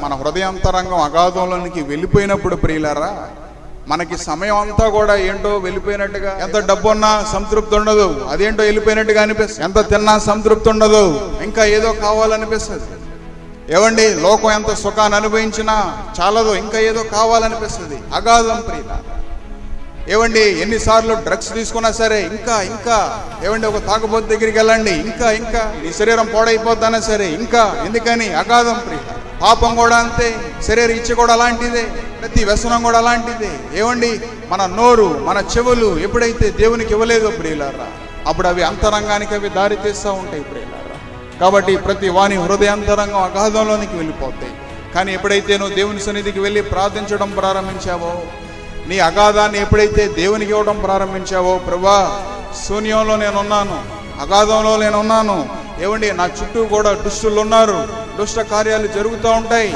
మన హృదయాంతరంగం అగాధంలోనికి వెళ్ళిపోయినప్పుడు ప్రియులారా, మనకి సమయం అంతా కూడా ఏంటో వెళ్ళిపోయినట్టుగా, ఎంత డబ్బు ఉన్నా సంతృప్తి ఉండదు, అదేంటో వెళ్ళిపోయినట్టుగా అనిపిస్తుంది. ఎంత తిన్నా సంతృప్తి ఉండదు, ఇంకా ఏదో కావాలనిపిస్తుంది. ఏవండి, లోకం ఎంత సుఖాన్ని అనుభవించినా చాలదు, ఇంకా ఏదో కావాలనిపిస్తుంది. అగాధం ప్రియులారా. ఏవండి, ఎన్నిసార్లు డ్రగ్స్ తీసుకున్నా సరే ఇంకా ఇంకా, ఏవండి ఒక తాగుబోతు దగ్గరికి వెళ్ళండి, ఇంకా ఇంకా నీ శరీరం పాడైపోతానా సరే ఇంకా, ఎందుకని? అగాధం ప్రియులారా. పాపం కూడా అంతే, శరీర ఇచ్చ కూడా అలాంటిదే, ప్రతి వ్యసనం కూడా అలాంటిదే. ఏవండి, మన నోరు, మన చెవులు ఎప్పుడైతే దేవునికి ఇవ్వలేదో ప్రియులారా, అప్పుడు అవి అంతరంగానికి అవి దారి తీస్తూ ఉంటాయి ప్రియులారా. కాబట్టి ప్రతి వాని హృదయాంతరంగం అగాధంలోనికి వెళ్ళిపోతాయి. కానీ ఎప్పుడైతే నువ్వు దేవుని సన్నిధికి వెళ్ళి ప్రార్థించడం ప్రారంభించావో, నీ అగాధాన్ని ఎప్పుడైతే దేవునికి ఇవ్వడం ప్రారంభించావో, ప్రభువా శూన్యంలో నేనున్నాను, అగాధంలో నేనున్నాను, ఏవండి నా చుట్టూ కూడా దుష్టులు ఉన్నారు, దుష్ట కార్యాలు జరుగుతూ ఉంటాయి,